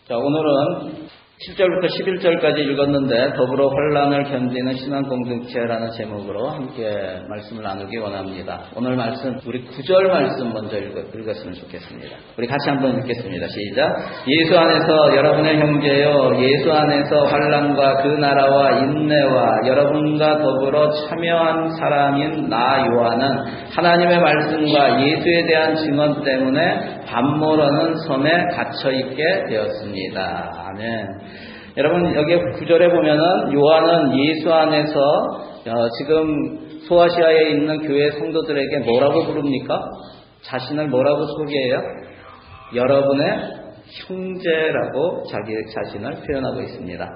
자, 오늘은 7절부터 11절까지 읽었는데 더불어 환난을 견디는 신앙 공동체라는 제목으로 함께 말씀을 나누기 원합니다. 오늘 말씀 우리 9절 말씀 먼저 읽었으면 좋겠습니다. 우리 같이 한번 읽겠습니다. 시작. 예수 안에서 여러분의 형제여, 예수 안에서 환난과 그 나라와 인내와 여러분과 더불어 참여한 사람인 나 요한은 하나님의 말씀과 예수에 대한 증언 때문에 밤모라는 섬에 갇혀있게 되었습니다. 아멘. 여러분, 여기 9절에 보면은 요한은 예수 안에서 지금 소아시아에 있는 교회 성도들에게 뭐라고 부릅니까? 자신을 뭐라고 소개해요? 여러분의 형제라고 자기 자신을 표현하고 있습니다.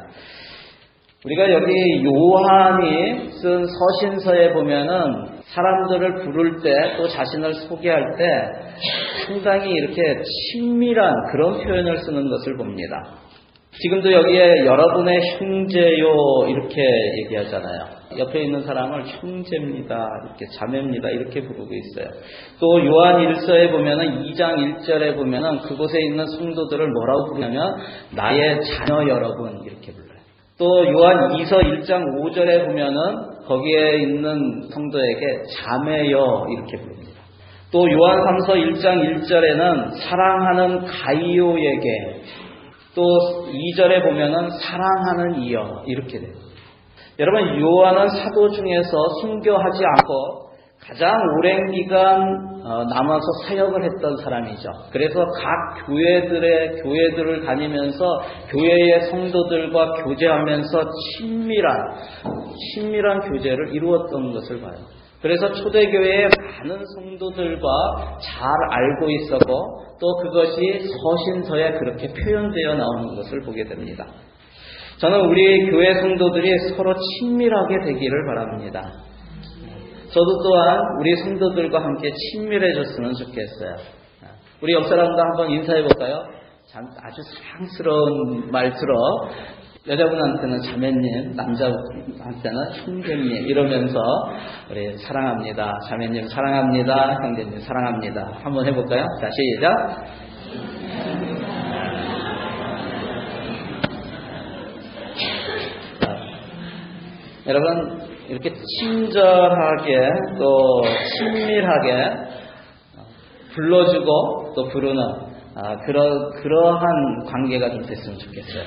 우리가 여기 요한이 쓴 서신서에 보면은 사람들을 부를 때 또 자신을 소개할 때 상당히 이렇게 친밀한 그런 표현을 쓰는 것을 봅니다. 지금도 여기에 여러분의 형제요 이렇게 얘기하잖아요. 옆에 있는 사람을 형제입니다, 이렇게 자매입니다 이렇게 부르고 있어요. 또 요한 1서에 보면은 2장 1절에 보면은 그곳에 있는 성도들을 뭐라고 부르냐면 나의 자녀 여러분 이렇게 불러요. 또 요한 2서 1장 5절에 보면은 거기에 있는 성도에게 자매여 이렇게 부릅니다. 또 요한 3서 1장 1절에는 사랑하는 가이오에게, 또 2절에 보면은 사랑하는 이여 이렇게 돼요. 여러분, 요한은 사도 중에서 순교하지 않고 가장 오랜 기간 남아서 사역을 했던 사람이죠. 그래서 각 교회들을 다니면서 교회의 성도들과 교제하면서 친밀한 교제를 이루었던 것을 봐요. 그래서 초대교회의 많은 성도들과 잘 알고 있었고 또 그것이 서신서에 그렇게 표현되어 나오는 것을 보게 됩니다. 저는 우리 교회 성도들이 서로 친밀하게 되기를 바랍니다. 저도 또한 우리 성도들과 함께 친밀해졌으면 좋겠어요. 우리 옆 사람과 한번 인사해 볼까요? 아주 사랑스러운 말투로 여자분한테는 자매님, 남자분한테는 형제님 이러면서 우리 사랑합니다. 자매님 사랑합니다. 형제님 사랑합니다. 한번 해볼까요? 자, 시작. 여러분, 이렇게 친절하게 또 친밀하게 불러주고 또 부르는 그러한 관계가 좀 됐으면 좋겠어요.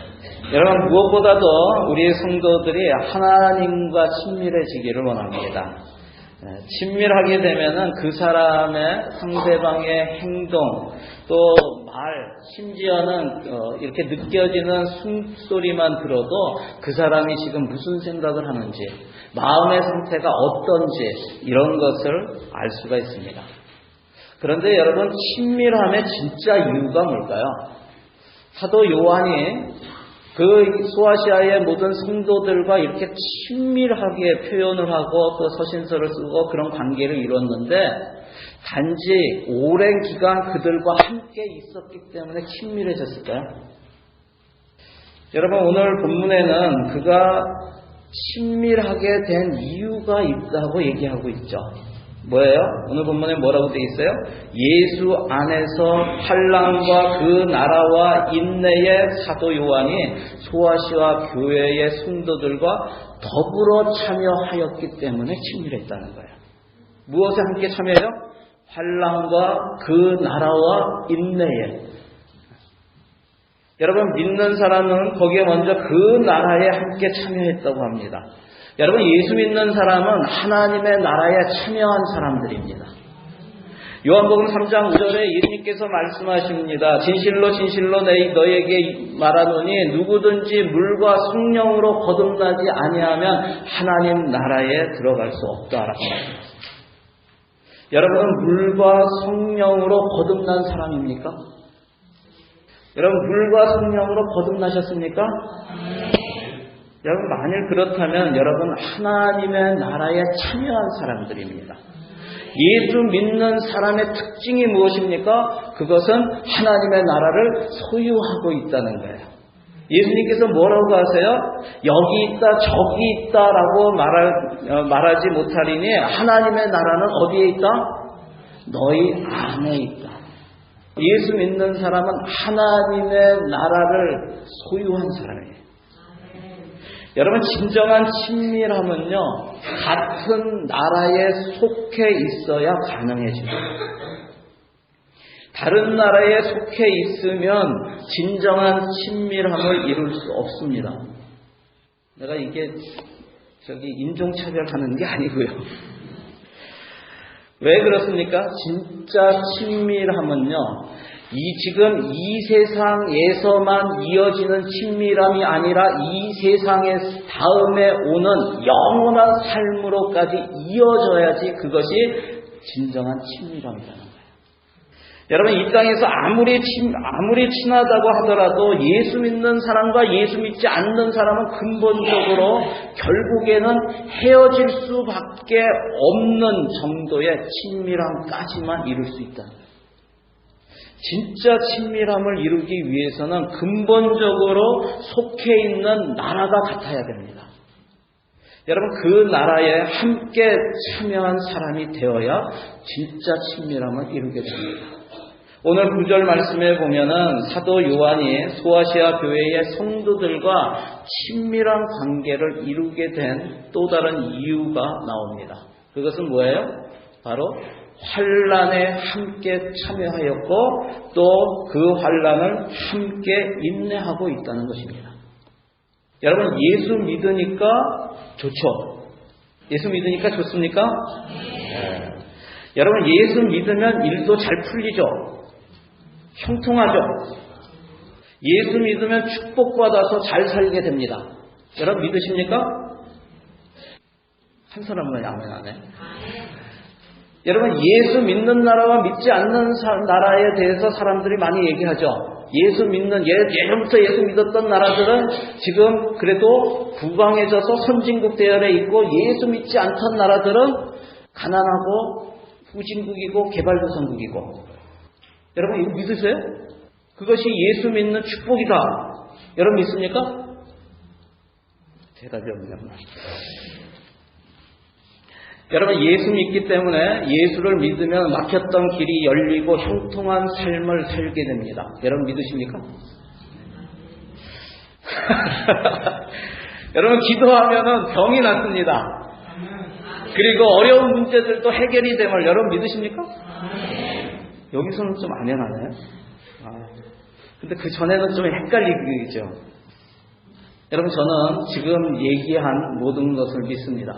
여러분, 무엇보다도 우리 성도들이 하나님과 친밀해지기를 원합니다. 친밀하게 되면은 그 사람의 상대방의 행동, 또 말, 심지어는 이렇게 느껴지는 숨소리만 들어도 그 사람이 지금 무슨 생각을 하는지, 마음의 상태가 어떤지 이런 것을 알 수가 있습니다. 그런데 여러분, 친밀함의 진짜 이유가 뭘까요? 사도 요한이 그 소아시아의 모든 성도들과 이렇게 친밀하게 표현을 하고 또 서신서를 쓰고 그런 관계를 이뤘는데 단지 오랜 기간 그들과 함께 있었기 때문에 친밀해졌을까요? 여러분, 오늘 본문에는 그가 친밀하게 된 이유가 있다고 얘기하고 있죠. 뭐예요? 오늘 본문에 뭐라고 되어 있어요? 예수 안에서 환난과 그 나라와 인내의 사도 요한이 소아시아 교회의 성도들과 더불어 참여하였기 때문에 친밀했다는 거예요. 무엇에 함께 참여해요? 환난과 그 나라와 인내에. 여러분, 믿는 사람은 거기에 먼저 그 나라에 함께 참여했다고 합니다. 여러분, 예수 믿는 사람은 하나님의 나라에 참여한 사람들입니다. 요한복음 3장 5절에 예수님께서 말씀하십니다. 진실로 진실로 너희에게 말하노니 누구든지 물과 성령으로 거듭나지 아니하면 하나님 나라에 들어갈 수 없다. 여러분은 물과 성령으로 거듭난 사람입니까? 여러분, 물과 성령으로 거듭나셨습니까? 여러분, 만일 그렇다면 여러분 하나님의 나라에 참여한 사람들입니다. 예수 믿는 사람의 특징이 무엇입니까? 그것은 하나님의 나라를 소유하고 있다는 거예요. 예수님께서 뭐라고 하세요? 여기 있다 저기 있다라고 말하지 못하리니 하나님의 나라는 어디에 있다? 너희 안에 있다. 예수 믿는 사람은 하나님의 나라를 소유한 사람이에요. 여러분, 진정한 친밀함은요, 같은 나라에 속해 있어야 가능해집니다. 다른 나라에 속해 있으면 진정한 친밀함을 이룰 수 없습니다. 내가 이게 인종차별하는 게 아니고요. 왜 그렇습니까? 진짜 친밀함은요, 지금 이 세상에서만 이어지는 친밀함이 아니라 이 세상의 다음에 오는 영원한 삶으로까지 이어져야지 그것이 진정한 친밀함이라는 거예요. 여러분, 이 땅에서 아무리 친하다고 하더라도 예수 믿는 사람과 예수 믿지 않는 사람은 근본적으로 결국에는 헤어질 수밖에 없는 정도의 친밀함까지만 이룰 수 있다. 진짜 친밀함을 이루기 위해서는 근본적으로 속해 있는 나라가 같아야 됩니다. 여러분, 그 나라에 함께 참여한 사람이 되어야 진짜 친밀함을 이루게 됩니다. 오늘 9절 말씀에 보면은 사도 요한이 소아시아 교회의 성도들과 친밀한 관계를 이루게 된 또 다른 이유가 나옵니다. 그것은 뭐예요? 바로 환난에 함께 참여하였고 또 그 환난을 함께 인내하고 있다는 것입니다. 여러분, 예수 믿으니까 좋죠? 예수 믿으니까 좋습니까? 네. 여러분, 예수 믿으면 일도 잘 풀리죠? 형통하죠? 예수 믿으면 축복받아서 잘 살게 됩니다. 여러분 믿으십니까? 한 사람만 아멘 안 해. 여러분, 예수 믿는 나라와 믿지 않는 나라에 대해서 사람들이 많이 얘기하죠. 예수 믿는, 예전부터 예수 믿었던 나라들은 지금 그래도 부강해져서 선진국 대열에 있고, 예수 믿지 않던 나라들은 가난하고 후진국이고 개발도상국이고. 여러분, 이거 믿으세요? 그것이 예수 믿는 축복이다. 여러분 믿습니까? 대답이 없네요. 여러분, 예수 믿기 때문에 예수를 믿으면 막혔던 길이 열리고 형통한 삶을 살게 됩니다. 여러분 믿으십니까? 여러분, 기도하면은 병이 낫습니다. 그리고 어려운 문제들도 해결이 됨을 여러분 믿으십니까? 여기서는 좀 아멘 안 해요? 근데 그 전에는 좀 헷갈리죠. 여러분, 저는 지금 얘기한 모든 것을 믿습니다.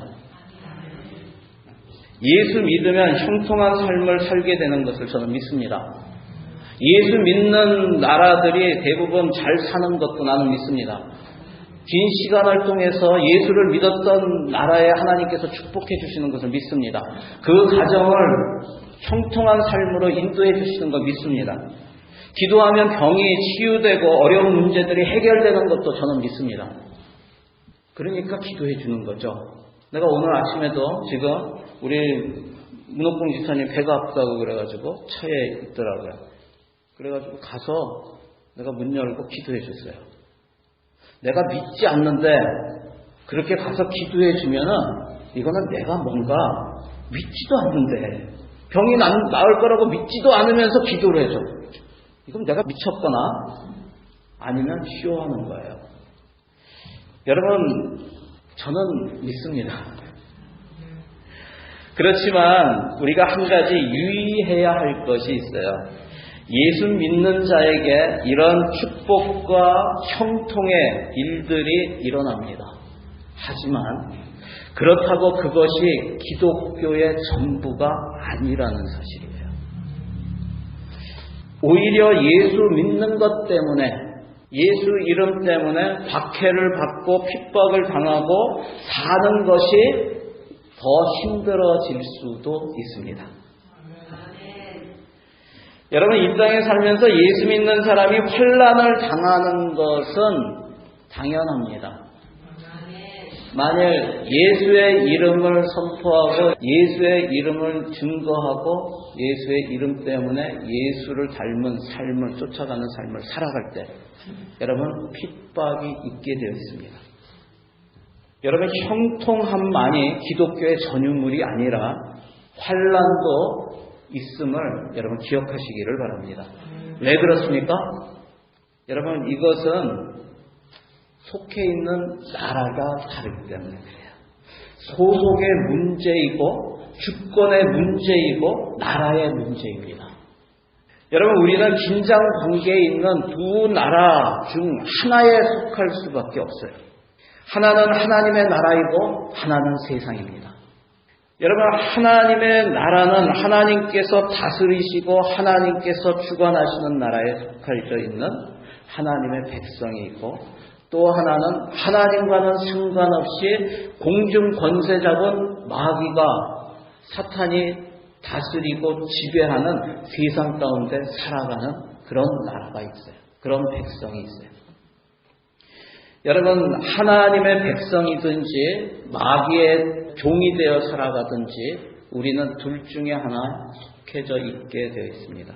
예수 믿으면 형통한 삶을 살게 되는 것을 저는 믿습니다. 예수 믿는 나라들이 대부분 잘 사는 것도 나는 믿습니다. 긴 시간을 통해서 예수를 믿었던 나라에 하나님께서 축복해 주시는 것을 믿습니다. 그 가정을 형통한 삶으로 인도해 주시는 걸 믿습니다. 기도하면 병이 치유되고 어려운 문제들이 해결되는 것도 저는 믿습니다. 그러니까 기도해 주는 거죠. 내가 오늘 아침에도 지금 우리 문옥봉 집사님 배가 아프다고 그래가지고 차에 있더라고요. 그래가지고 가서 내가 문 열고 기도해 줬어요. 내가 믿지 않는데 그렇게 가서 기도해 주면은 이거는 내가 뭔가 믿지도 않는데 병이 나을 거라고 믿지도 않으면서 기도를 해줘. 이건 내가 미쳤거나 아니면 쇼하는 거예요. 여러분, 저는 믿습니다. 그렇지만 우리가 한 가지 유의해야 할 것이 있어요. 예수 믿는 자에게 이런 축복과 형통의 일들이 일어납니다. 하지만 그렇다고 그것이 기독교의 전부가 아니라는 사실이에요. 오히려 예수 믿는 것 때문에, 예수 이름 때문에 박해를 받고 핍박을 당하고 사는 것이 더 힘들어질 수도 있습니다. 여러분, 이 땅에 살면서 예수 믿는 사람이 환난을 당하는 것은 당연합니다. 만일 예수의 이름을 선포하고 예수의 이름을 증거하고 예수의 이름 때문에 예수를 닮은 삶을 쫓아가는 삶을 살아갈 때 여러분, 핍박이 있게 되어 있습니다. 여러분, 형통함만이 기독교의 전유물이 아니라 환난도 있음을 여러분 기억하시기를 바랍니다. 왜 그렇습니까? 여러분, 이것은 속해 있는 나라가 다르기 때문에 그래요. 소속의 문제이고 주권의 문제이고 나라의 문제입니다. 여러분, 우리는 긴장 관계에 있는 두 나라 중 하나에 속할 수밖에 없어요. 하나는 하나님의 나라이고 하나는 세상입니다. 여러분, 하나님의 나라는 하나님께서 다스리시고 하나님께서 주관하시는 나라에 속하여 있는 하나님의 백성이 있고, 또 하나는 하나님과는 상관없이 공중 권세 잡은 마귀가 사탄이 다스리고 지배하는 세상 가운데 살아가는 그런 나라가 있어요. 그런 백성이 있어요. 여러분, 하나님의 백성이든지 마귀의 종이 되어 살아가든지 우리는 둘 중에 하나 속해져 있게 되어 있습니다.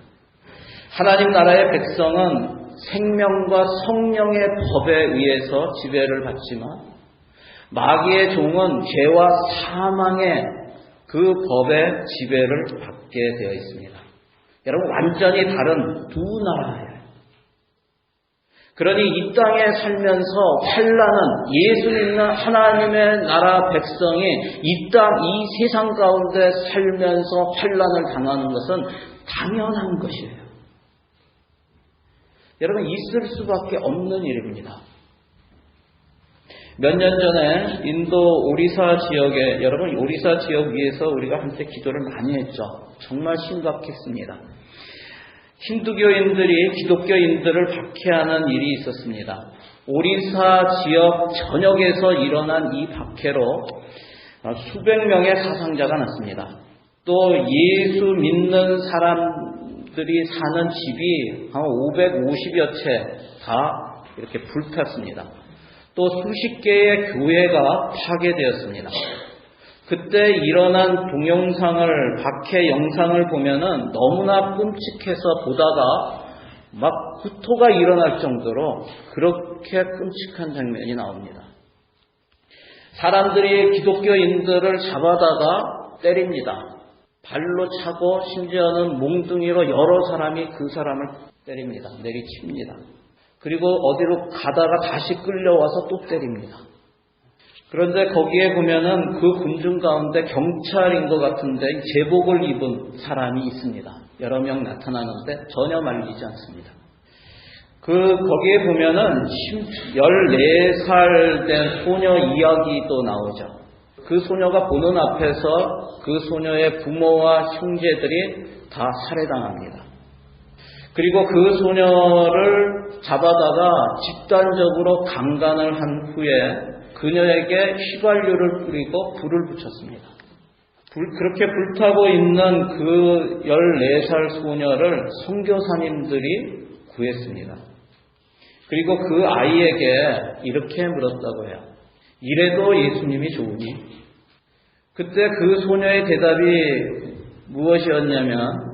하나님 나라의 백성은 생명과 성령의 법에 의해서 지배를 받지만, 마귀의 종은 죄와 사망의 그 법의 지배를 받게 되어 있습니다. 여러분, 완전히 다른 두 나라예요. 그러니 이 땅에 살면서 환난은 예수 믿는 하나님의 나라 백성이 이 세상 가운데 살면서 환난을 당하는 것은 당연한 것이에요. 여러분, 있을 수밖에 없는 일입니다. 몇 년 전에 인도 오리사 지역에, 여러분, 오리사 지역 위에서 우리가 한때 기도를 많이 했죠. 정말 심각했습니다. 힌두교인들이 기독교인들을 박해하는 일이 있었습니다. 오리사 지역 전역에서 일어난 이 박해로 수백 명의 사상자가 났습니다. 또 예수 믿는 사람들이 사는 집이 한 550여 채 다 이렇게 불탔습니다. 또 수십 개의 교회가 파괴되었습니다. 그때 일어난 동영상을, 박해 영상을 보면은 너무나 끔찍해서 보다가 막 구토가 일어날 정도로 그렇게 끔찍한 장면이 나옵니다. 사람들이 기독교인들을 잡아다가 때립니다. 발로 차고 심지어는 몽둥이로 여러 사람이 그 사람을 때립니다. 내리칩니다. 그리고 어디로 가다가 다시 끌려와서 또 때립니다. 그런데 거기에 보면은 그 군중 가운데 경찰인 것 같은데 제복을 입은 사람이 있습니다. 여러 명 나타나는데 전혀 말리지 않습니다. 거기에 보면은 14살 된 소녀 이야기도 나오죠. 그 소녀가 보는 앞에서 그 소녀의 부모와 형제들이 다 살해당합니다. 그리고 그 소녀를 잡아다가 집단적으로 강간을 한 후에 그녀에게 휘발유를 뿌리고 불을 붙였습니다. 그렇게 불타고 있는 그 14살 소녀를 선교사님들이 구했습니다. 그리고 그 아이에게 이렇게 물었다고 해요. 이래도 예수님이 좋으니? 그때 그 소녀의 대답이 무엇이었냐면,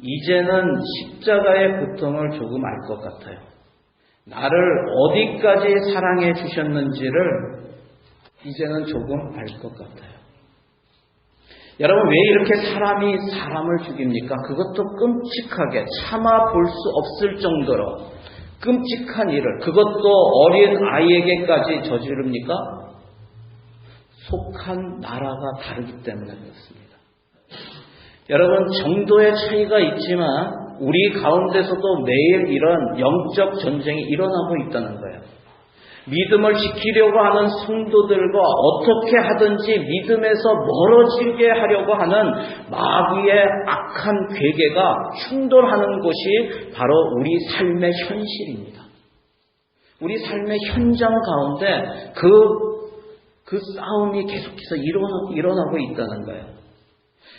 이제는 십자가의 고통을 조금 알 것 같아요. 나를 어디까지 사랑해 주셨는지를 이제는 조금 알 것 같아요. 여러분, 왜 이렇게 사람이 사람을 죽입니까? 그것도 끔찍하게 참아 볼 수 없을 정도로 끔찍한 일을, 그것도 어린 아이에게까지 저지릅니까? 속한 나라가 다르기 때문에 그렇습니다. 여러분, 정도의 차이가 있지만 우리 가운데서도 매일 이런 영적 전쟁이 일어나고 있다는 거예요. 믿음을 지키려고 하는 성도들과 어떻게 하든지 믿음에서 멀어지게 하려고 하는 마귀의 악한 괴계가 충돌하는 곳이 바로 우리 삶의 현실입니다. 우리 삶의 현장 가운데 그 싸움이 계속해서 일어나고 있다는 거예요.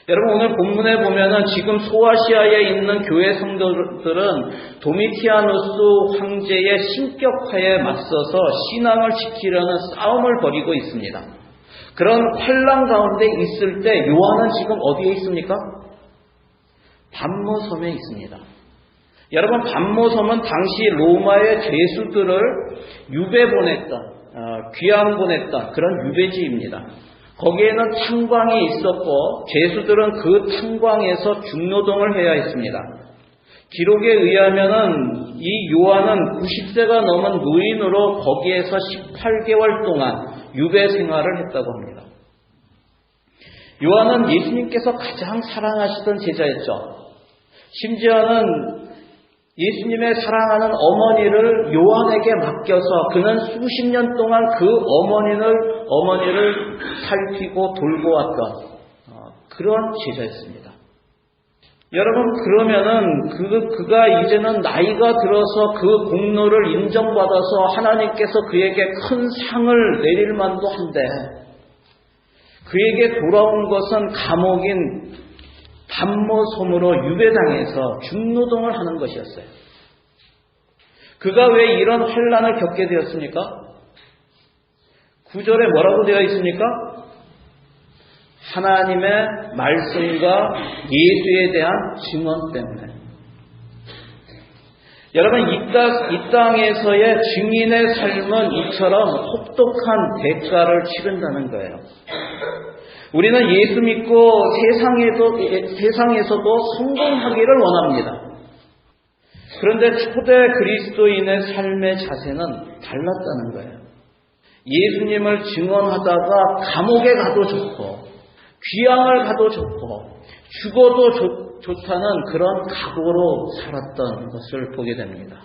여러분, 오늘 본문에 보면은 지금 소아시아에 있는 교회 성도들은 도미티아누스 황제의 신격화에 맞서서 신앙을 지키려는 싸움을 벌이고 있습니다. 그런 환난 가운데 있을 때 요한은 지금 어디에 있습니까? 반모섬에 있습니다. 여러분, 반모섬은 당시 로마의 죄수들을 유배 보냈던, 귀양 보냈던 그런 유배지입니다. 거기에는 탄광이 있었고 죄수들은 그 탄광에서 중노동을 해야 했습니다. 기록에 의하면은 이 요한은 90세가 넘은 노인으로 거기에서 18개월 동안 유배 생활을 했다고 합니다. 요한은 예수님께서 가장 사랑하시던 제자였죠. 심지어는 예수님의 사랑하는 어머니를 요한에게 맡겨서 그는 수십 년 동안 그 어머니를 살피고 돌보 왔던 그런 제자였습니다. 여러분, 그러면은 그가 이제는 나이가 들어서 그 공로를 인정받아서 하나님께서 그에게 큰 상을 내릴 만도 한데 그에게 돌아온 것은 감옥인 담모섬으로 유배당해서 중노동을 하는 것이었어요. 그가 왜 이런 환난을 겪게 되었습니까? 9절에 뭐라고 되어 있습니까? 하나님의 말씀과 예수에 대한 증언 때문에. 여러분, 이 땅에서의 증인의 삶은 이처럼 혹독한 대가를 치른다는 거예요. 우리는 예수 믿고 세상에서도 성공하기를 원합니다. 그런데 초대 그리스도인의 삶의 자세는 달랐다는 거예요. 예수님을 증언하다가 감옥에 가도 좋고 귀양을 가도 좋고 죽어도 좋다는 그런 각오로 살았던 것을 보게 됩니다.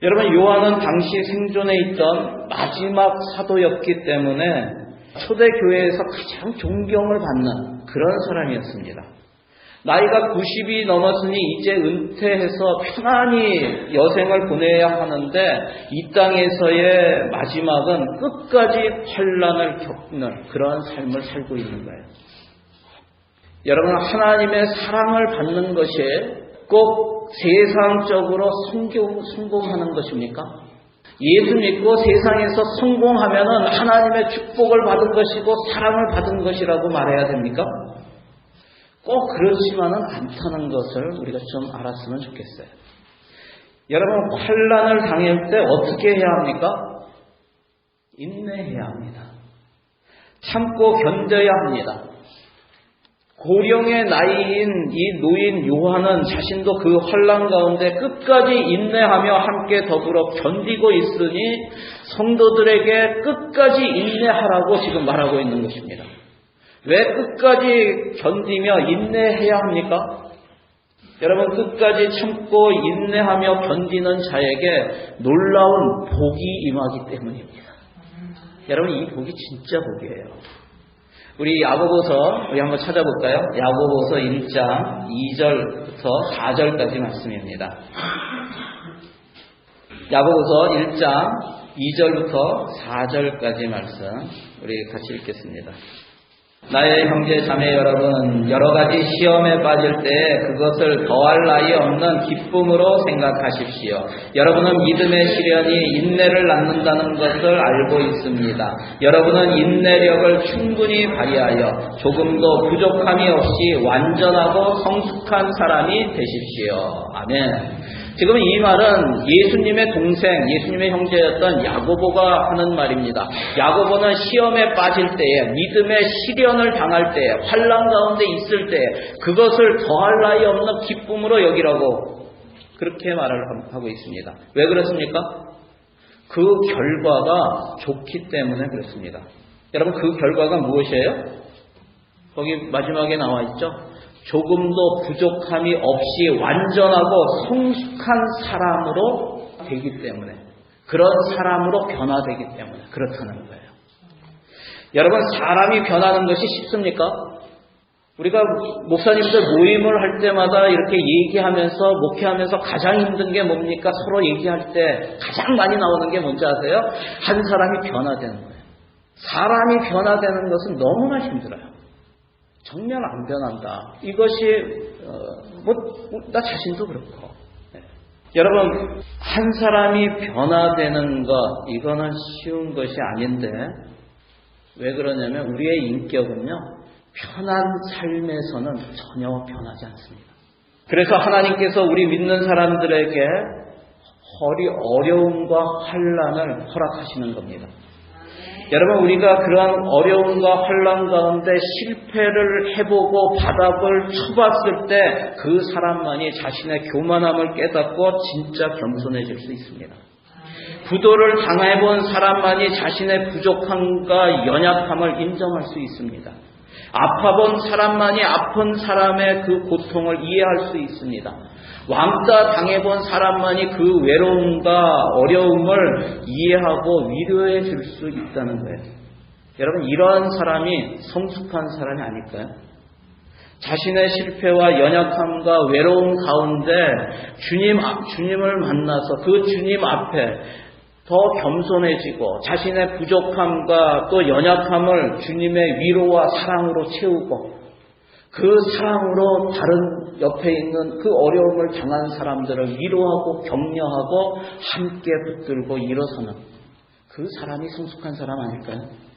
여러분, 요한은 당시 생존에 있던 마지막 사도였기 때문에 초대교회에서 가장 존경을 받는 그런 사람이었습니다. 나이가 90이 넘었으니 이제 은퇴해서 편안히 여생을 보내야 하는데 이 땅에서의 마지막은 끝까지 환난을 겪는 그런 삶을 살고 있는 거예요. 여러분, 하나님의 사랑을 받는 것이 꼭 세상적으로 성공하는 것입니까? 예수 믿고 세상에서 성공하면은 하나님의 축복을 받은 것이고 사랑을 받은 것이라고 말해야 됩니까? 꼭 그렇지만은 않다는 것을 우리가 좀 알았으면 좋겠어요. 여러분, 환난을 당할 때 어떻게 해야 합니까? 인내해야 합니다. 참고 견뎌야 합니다. 고령의 나이인 이 노인 요한은 자신도 그 환난 가운데 끝까지 인내하며 함께 더불어 견디고 있으니 성도들에게 끝까지 인내하라고 지금 말하고 있는 것입니다. 왜 끝까지 견디며 인내해야 합니까? 여러분, 끝까지 참고 인내하며 견디는 자에게 놀라운 복이 임하기 때문입니다. 여러분, 이 복이 진짜 복이에요. 우리 야고보서 우리 한번 찾아볼까요? 야고보서 1장 2절부터 4절까지 말씀입니다. 야고보서 1장 2절부터 4절까지 말씀 우리 같이 읽겠습니다. 나의 형제 자매 여러분, 여러 가지 시험에 빠질 때 그것을 더할 나위 없는 기쁨으로 생각하십시오. 여러분은 믿음의 시련이 인내를 낳는다는 것을 알고 있습니다. 여러분은 인내력을 충분히 발휘하여 조금도 부족함이 없이 완전하고 성숙한 사람이 되십시오. 아멘. 지금 이 말은 예수님의 동생, 예수님의 형제였던 야고보가 하는 말입니다. 야고보는 시험에 빠질 때에, 믿음의 시련을 당할 때에, 환난 가운데 있을 때에 그것을 더할 나위 없는 기쁨으로 여기라고 그렇게 말을 하고 있습니다. 왜 그렇습니까? 그 결과가 좋기 때문에 그렇습니다. 여러분, 그 결과가 무엇이에요? 거기 마지막에 나와 있죠? 조금도 부족함이 없이 완전하고 성숙한 사람으로 되기 때문에, 그런 사람으로 변화되기 때문에 그렇다는 거예요. 여러분, 사람이 변하는 것이 쉽습니까? 우리가 목사님들 모임을 할 때마다 이렇게 얘기하면서 목회하면서 가장 힘든 게 뭡니까? 서로 얘기할 때 가장 많이 나오는 게 뭔지 아세요? 한 사람이 변화되는 거예요. 사람이 변화되는 것은 너무나 힘들어요. 정말 안 변한다. 이것이 나 자신도 그렇고. 네. 여러분, 한 사람이 변화되는 것, 이거는 쉬운 것이 아닌데 왜 그러냐면 우리의 인격은요, 편한 삶에서는 전혀 변하지 않습니다. 그래서 하나님께서 우리 믿는 사람들에게 어려움과 환난을 허락하시는 겁니다. 여러분, 우리가 그러한 어려움과 환난 가운데 실패를 해보고 바닥을 쳐봤을 때 그 사람만이 자신의 교만함을 깨닫고 진짜 겸손해질 수 있습니다. 부도를 당해본 사람만이 자신의 부족함과 연약함을 인정할 수 있습니다. 아파본 사람만이 아픈 사람의 그 고통을 이해할 수 있습니다. 왕따 당해본 사람만이 그 외로움과 어려움을 이해하고 위로해 줄 수 있다는 거예요. 여러분, 이러한 사람이 성숙한 사람이 아닐까요? 자신의 실패와 연약함과 외로움 가운데 주님을 만나서 그 주님 앞에 더 겸손해지고 자신의 부족함과 또 연약함을 주님의 위로와 사랑으로 채우고 그 사랑으로 다른 옆에 있는 그 어려움을 당한 사람들을 위로하고 격려하고 함께 붙들고 일어서는 그 사람이 성숙한 사람 아닐까요?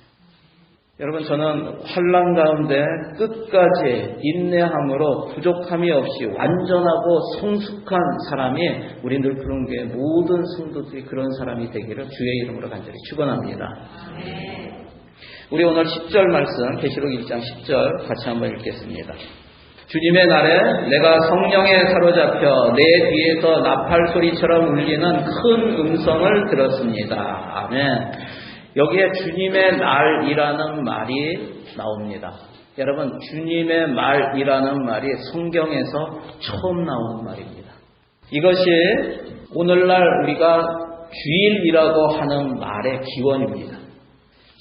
여러분, 저는 환난 가운데 끝까지 인내함으로 부족함이 없이 완전하고 성숙한 사람이 우리 늘푸른교회 모든 성도들이 그런 사람이 되기를 주의 이름으로 간절히 축원합니다. 우리 오늘 10절 말씀 계시록 1장 10절 같이 한번 읽겠습니다. 주님의 날에 내가 성령에 사로잡혀 내 뒤에서 나팔 소리처럼 울리는 큰 음성을 들었습니다. 아멘. 여기에 주님의 날이라는 말이 나옵니다. 여러분, 주님의 말이라는 말이 성경에서 처음 나오는 말입니다. 이것이 오늘날 우리가 주일이라고 하는 말의 기원입니다.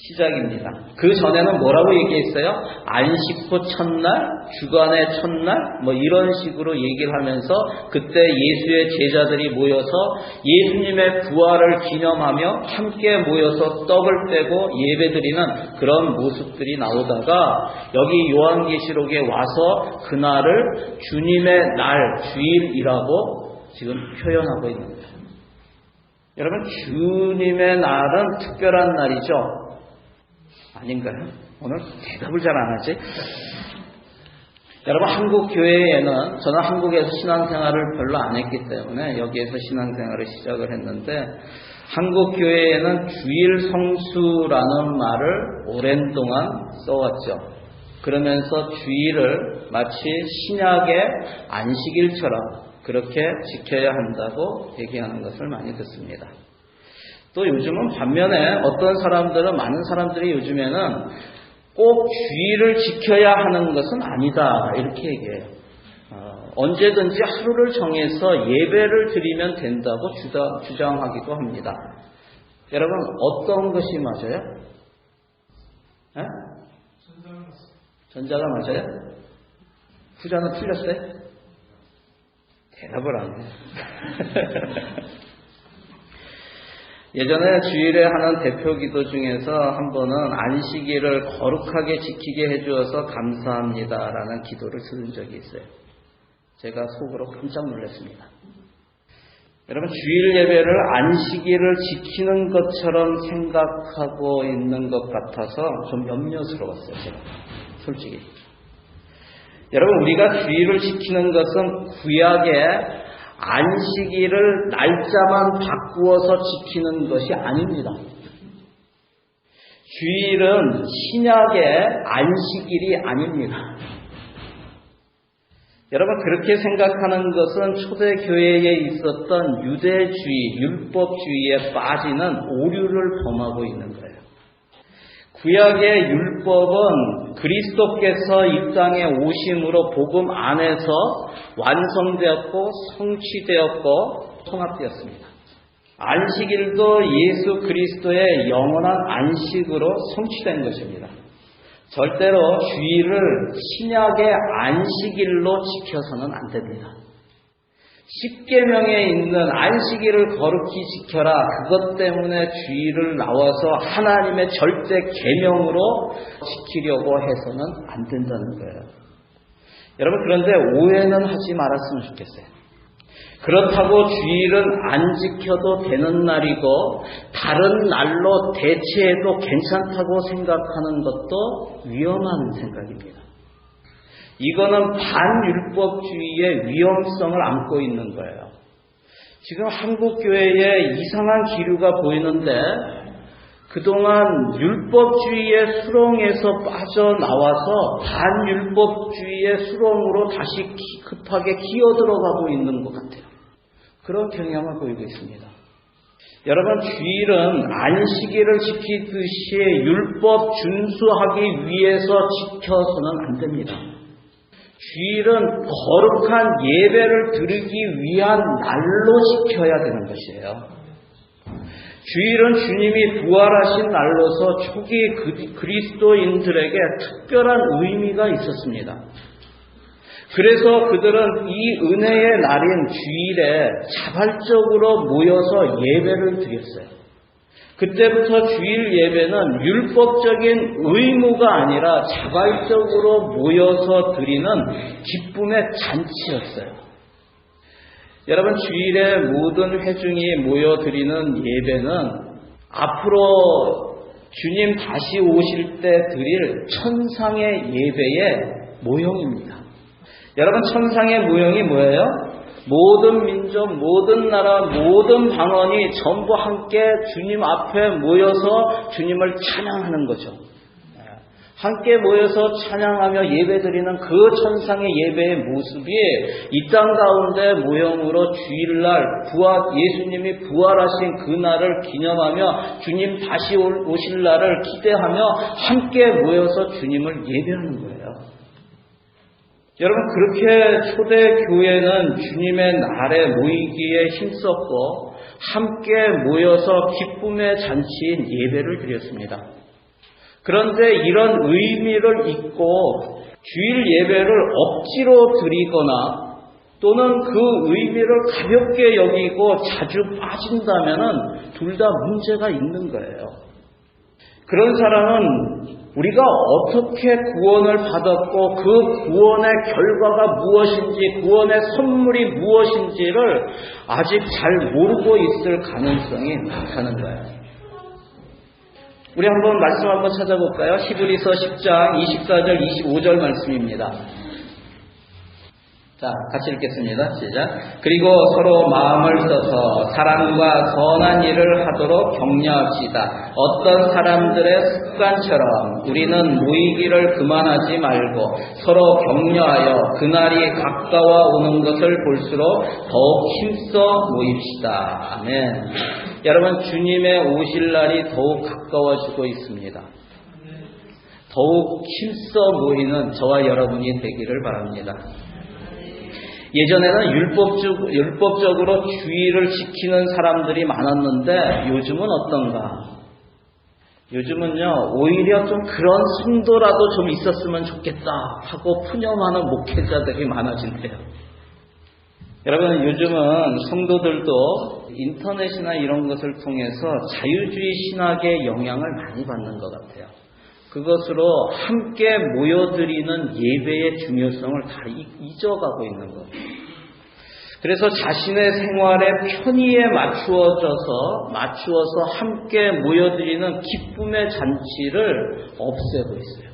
시작입니다. 그 전에는 뭐라고 얘기했어요? 안식호 첫날, 주간의 첫날, 이런 식으로 얘기를 하면서 그때 예수의 제자들이 모여서 예수님의 부활을 기념하며 함께 모여서 떡을 떼고 예배드리는 그런 모습들이 나오다가 여기 요한계시록에 와서 그날을 주님의 날, 주일이라고 지금 표현하고 있는 거예요. 여러분, 주님의 날은 특별한 날이죠. 아닌가요? 오늘 대답을 잘 안 하지? 여러분, 한국 교회에는 저는 한국에서 신앙생활을 별로 안 했기 때문에 여기에서 신앙생활을 시작을 했는데 한국 교회에는 주일 성수라는 말을 오랜 동안 써왔죠. 그러면서 주일을 마치 신약의 안식일처럼 그렇게 지켜야 한다고 얘기하는 것을 많이 듣습니다. 또 요즘은 반면에 어떤 사람들은, 많은 사람들이 요즘에는 꼭 주일을 지켜야 하는 것은 아니다 이렇게 얘기해요. 언제든지 하루를 정해서 예배를 드리면 된다고 주장하기도 합니다. 여러분, 어떤 것이 맞아요? 에? 전자가 맞아요? 후자는 틀렸어요? 대답을 안 해요. 예전에 주일에 하는 대표 기도 중에서 한 번은 안식일을 거룩하게 지키게 해주어서 감사합니다라는 기도를 들은 적이 있어요. 제가 속으로 깜짝 놀랐습니다. 여러분, 주일 예배를 안식일을 지키는 것처럼 생각하고 있는 것 같아서 좀 염려스러웠어요. 제가 솔직히. 여러분, 우리가 주일을 지키는 것은 구약의 안식일을 날짜만 바꾸어서 지키는 것이 아닙니다. 주일은 신약의 안식일이 아닙니다. 여러분, 그렇게 생각하는 것은 초대교회에 있었던 유대주의, 율법주의에 빠지는 오류를 범하고 있는 거예요. 구약의 율법은 그리스도께서 이 땅에 오심으로 복음 안에서 완성되었고 성취되었고 통합되었습니다. 안식일도 예수 그리스도의 영원한 안식으로 성취된 것입니다. 절대로 주일을 신약의 안식일로 지켜서는 안 됩니다. 십계명에 있는 안식일을 거룩히 지켜라, 그것 때문에 주일을 나와서 하나님의 절대 계명으로 지키려고 해서는 안 된다는 거예요. 여러분, 그런데 오해는 하지 말았으면 좋겠어요. 그렇다고 주일은 안 지켜도 되는 날이고 다른 날로 대체해도 괜찮다고 생각하는 것도 위험한 생각입니다. 이거는 반율법주의의 위험성을 안고 있는 거예요. 지금 한국 교회에 이상한 기류가 보이는데 그동안 율법주의의 수렁에서 빠져나와서 반율법주의의 수렁으로 다시 급하게 기어들어가고 있는 것 같아요. 그런 경향을 보이고 있습니다. 여러분, 주일은 안식일을 지키듯이 율법 준수하기 위해서 지켜서는 안 됩니다. 주일은 거룩한 예배를 드리기 위한 날로 지켜야 되는 것이에요. 주일은 주님이 부활하신 날로서 초기 그리스도인들에게 특별한 의미가 있었습니다. 그래서 그들은 이 은혜의 날인 주일에 자발적으로 모여서 예배를 드렸어요. 그때부터 주일 예배는 율법적인 의무가 아니라 자발적으로 모여서 드리는 기쁨의 잔치였어요. 여러분, 주일에 모든 회중이 모여드리는 예배는 앞으로 주님 다시 오실 때 드릴 천상의 예배의 모형입니다. 여러분, 천상의 모형이 뭐예요? 모든 민족, 모든 나라, 모든 방언이 전부 함께 주님 앞에 모여서 주님을 찬양하는 거죠. 함께 모여서 찬양하며 예배드리는 그 천상의 예배의 모습이 이 땅 가운데 모형으로 주일날 예수님이 부활하신 그 날을 기념하며 주님 다시 오실 날을 기대하며 함께 모여서 주님을 예배하는 거예요. 여러분, 그렇게 초대교회는 주님의 날에 모이기에 힘썼고 함께 모여서 기쁨의 잔치인 예배를 드렸습니다. 그런데 이런 의미를 잊고 주일 예배를 억지로 드리거나 또는 그 의미를 가볍게 여기고 자주 빠진다면 둘 다 문제가 있는 거예요. 그런 사람은 우리가 어떻게 구원을 받았고 그 구원의 결과가 무엇인지, 구원의 선물이 무엇인지를 아직 잘 모르고 있을 가능성이 많다는 거예요. 우리 한번 말씀 한번 찾아볼까요? 히브리서 10장 24절 25절 말씀입니다. 자, 같이 읽겠습니다. 시작. 그리고 서로 마음을 써서 사랑과 선한 일을 하도록 격려합시다. 어떤 사람들의 습관처럼 우리는 모이기를 그만하지 말고 서로 격려하여 그날이 가까워 오는 것을 볼수록 더욱 힘써 모입시다. 아멘. 여러분, 주님의 오실 날이 더욱 가까워지고 있습니다. 더욱 힘써 모이는 저와 여러분이 되기를 바랍니다. 예전에는 율법적으로 주의를 지키는 사람들이 많았는데 요즘은 어떤가? 요즘은요, 오히려 좀 그런 성도라도 좀 있었으면 좋겠다 하고 푸념하는 목회자들이 많아진대요. 여러분, 요즘은 성도들도 인터넷이나 이런 것을 통해서 자유주의 신학의 영향을 많이 받는 것 같아요. 그것으로 함께 모여드리는 예배의 중요성을 다 잊어가고 있는 거예요. 그래서 자신의 생활의 편의에 맞추어서 함께 모여드리는 기쁨의 잔치를 없애고 있어요.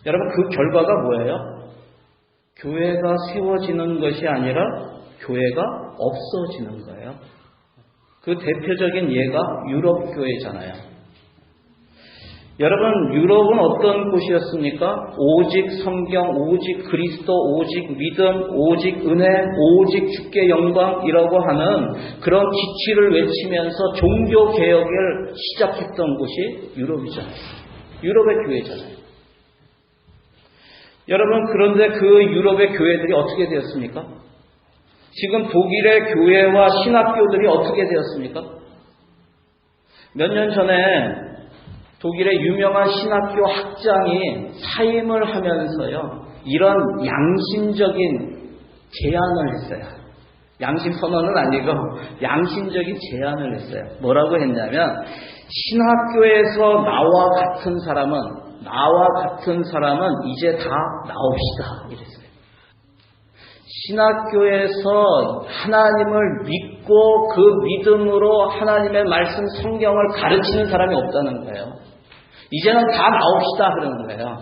여러분, 그 결과가 뭐예요? 교회가 세워지는 것이 아니라 교회가 없어지는 거예요. 그 대표적인 예가 유럽 교회잖아요. 여러분, 유럽은 어떤 곳이었습니까? 오직 성경, 오직 그리스도, 오직 믿음, 오직 은혜, 오직 주께 영광이라고 하는 그런 기치를 외치면서 종교개혁을 시작했던 곳이 유럽이잖아요. 유럽의 교회잖아요. 여러분, 그런데 그 유럽의 교회들이 어떻게 되었습니까? 지금 독일의 교회와 신학교들이 어떻게 되었습니까? 몇 년 전에 독일의 유명한 신학교 학장이 사임을 하면서요, 이런 양심적인 제안을 했어요. 양심 선언은 아니고 양심적인 제안을 했어요. 뭐라고 했냐면, 신학교에서 나와 같은 사람은 이제 다 나옵시다 이랬어요. 신학교에서 하나님을 믿고 그 믿음으로 하나님의 말씀 성경을 가르치는 사람이 없다는 거예요. 이제는 다 나옵시다 그러는 거예요.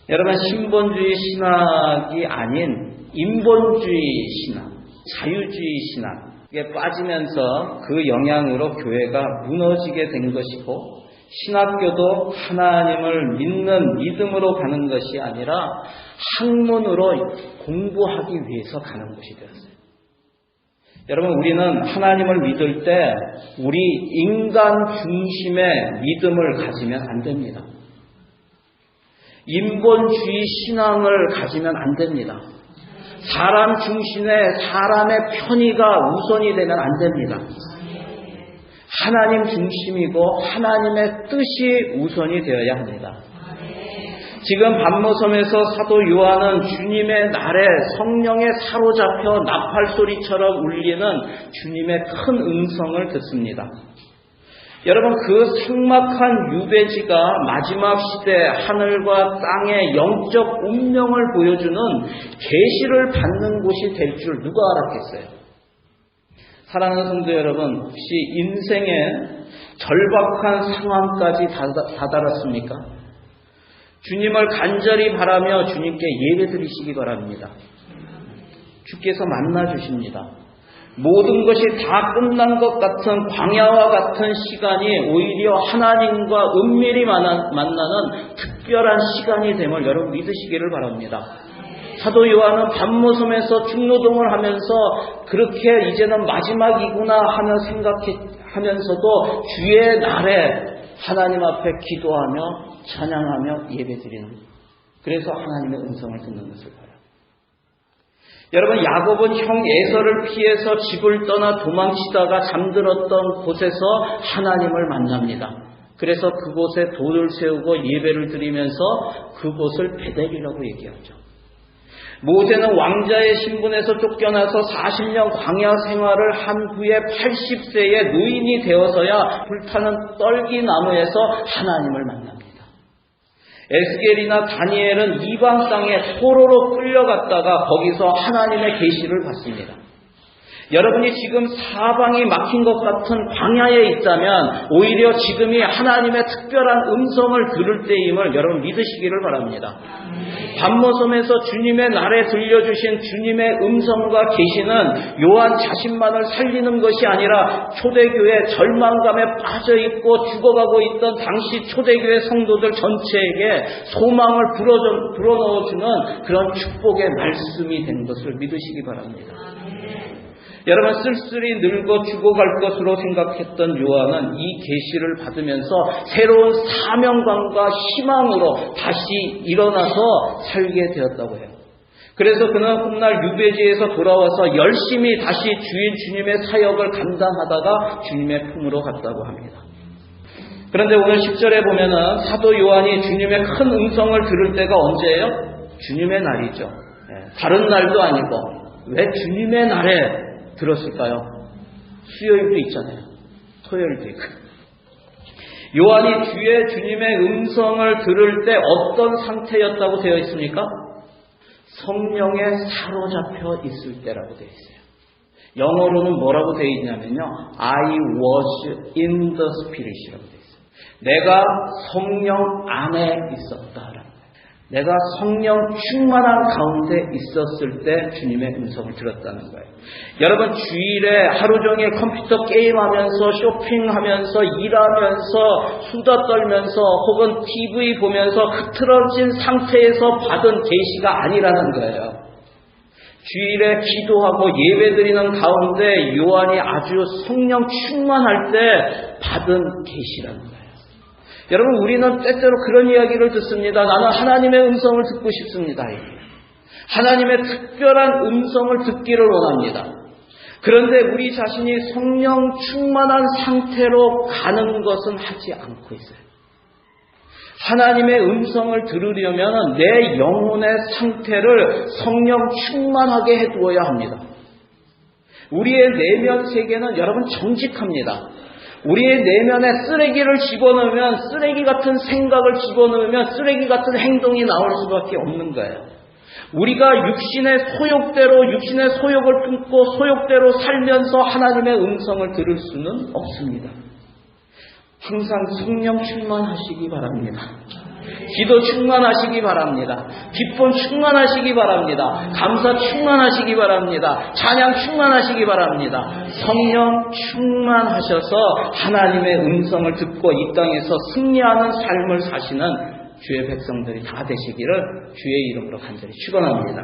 여러분, 신본주의 신학이 아닌 인본주의 신학, 자유주의 신학, 이게 빠지면서 그 영향으로 교회가 무너지게 된 것이고 신학교도 하나님을 믿는 믿음으로 가는 것이 아니라 학문으로 공부하기 위해서 가는 것이 되었어요. 여러분, 우리는 하나님을 믿을 때 우리 인간 중심의 믿음을 가지면 안 됩니다. 인본주의 신앙을 가지면 안 됩니다. 사람 중심의 사람의 편의가 우선이 되면 안 됩니다. 하나님 중심이고 하나님의 뜻이 우선이 되어야 합니다. 지금 반모섬에서 사도 요한은 주님의 날에 성령에 사로잡혀 나팔소리처럼 울리는 주님의 큰 음성을 듣습니다. 여러분, 그 삭막한 유배지가 마지막 시대 하늘과 땅의 영적 운명을 보여주는 계시를 받는 곳이 될 줄 누가 알았겠어요? 사랑하는 성도 여러분, 혹시 인생의 절박한 상황까지 다다랐습니까? 주님을 간절히 바라며 주님께 예배드리시기 바랍니다. 주께서 만나주십니다. 모든 것이 다 끝난 것 같은 광야와 같은 시간이 오히려 하나님과 은밀히 만나는 특별한 시간이 됨을 여러분 믿으시기를 바랍니다. 사도 요한은 반모섬에서 중노동을 하면서 그렇게 이제는 마지막이구나 하며 생각하면서도 주의 날에 하나님 앞에 기도하며 찬양하며 예배드리는, 그래서 하나님의 음성을 듣는 것을 봐요. 여러분, 야곱은 형 에서를 피해서 집을 떠나 도망치다가 잠들었던 곳에서 하나님을 만납니다. 그래서 그곳에 돌을 세우고 예배를 드리면서 그곳을 베델이라고 얘기하죠. 모세는 왕자의 신분에서 쫓겨나서 40년 광야 생활을 한 후에 80세의 노인이 되어서야 불타는 떨기나무에서 하나님을 만납니다. 에스겔이나 다니엘은 이방 땅에 포로로 끌려갔다가 거기서 하나님의 계시를 받습니다. 여러분이 지금 사방이 막힌 것 같은 광야에 있다면 오히려 지금이 하나님의 특별한 음성을 들을 때임을 여러분 믿으시기를 바랍니다. 반모섬에서 주님의 날에 들려주신 주님의 음성과 계시는 요한 자신만을 살리는 것이 아니라 초대교회 절망감에 빠져있고 죽어가고 있던 당시 초대교회 성도들 전체에게 소망을 불어넣어주는 그런 축복의 말씀이 된 것을 믿으시기 바랍니다. 여러분, 쓸쓸히 늙어 죽어갈 것으로 생각했던 요한은 이 계시를 받으면서 새로운 사명감과 희망으로 다시 일어나서 살게 되었다고 해요. 그래서 그는 훗날 유배지에서 돌아와서 열심히 다시 주님의 사역을 감당하다가 주님의 품으로 갔다고 합니다. 그런데 오늘 10절에 보면은 사도 요한이 주님의 큰 음성을 들을 때가 언제예요? 주님의 날이죠. 다른 날도 아니고. 왜 주님의 날에 들었을까요? 수요일도 있잖아요. 토요일도 있고. 요한이 주님의 음성을 들을 때 어떤 상태였다고 되어 있습니까? 성령에 사로잡혀 있을 때라고 되어 있어요. 영어로는 뭐라고 되어 있냐면요, I was in the Spirit이라고 되어 있어요. 내가 성령 안에 있었다라는 거예요. 내가 성령 충만한 가운데 있었을 때 주님의 음성을 들었다는 거예요. 여러분, 주일에 하루 종일 컴퓨터 게임하면서 쇼핑하면서 일하면서 수다 떨면서 혹은 TV 보면서 흐트러진 상태에서 받은 계시가 아니라는 거예요. 주일에 기도하고 예배드리는 가운데 요한이 아주 성령 충만할 때 받은 계시라는 거예요. 여러분, 우리는 때때로 그런 이야기를 듣습니다. 나는 하나님의 음성을 듣고 싶습니다. 하나님의 특별한 음성을 듣기를 원합니다. 그런데 우리 자신이 성령 충만한 상태로 가는 것은 하지 않고 있어요. 하나님의 음성을 들으려면 내 영혼의 상태를 성령 충만하게 해두어야 합니다. 우리의 내면 세계는 여러분 정직합니다. 우리의 내면에 쓰레기를 집어넣으면, 쓰레기 같은 생각을 집어넣으면 쓰레기 같은 행동이 나올 수밖에 없는 거예요. 우리가 육신의 소욕을 품고 소욕대로 살면서 하나님의 음성을 들을 수는 없습니다. 항상 성령 충만하시기 바랍니다. 기도 충만하시기 바랍니다. 기쁨 충만하시기 바랍니다. 감사 충만하시기 바랍니다. 찬양 충만하시기 바랍니다. 성령 충만하셔서 하나님의 음성을 듣고 이 땅에서 승리하는 삶을 사시는 주의 백성들이 다 되시기를 주의 이름으로 간절히 축원합니다.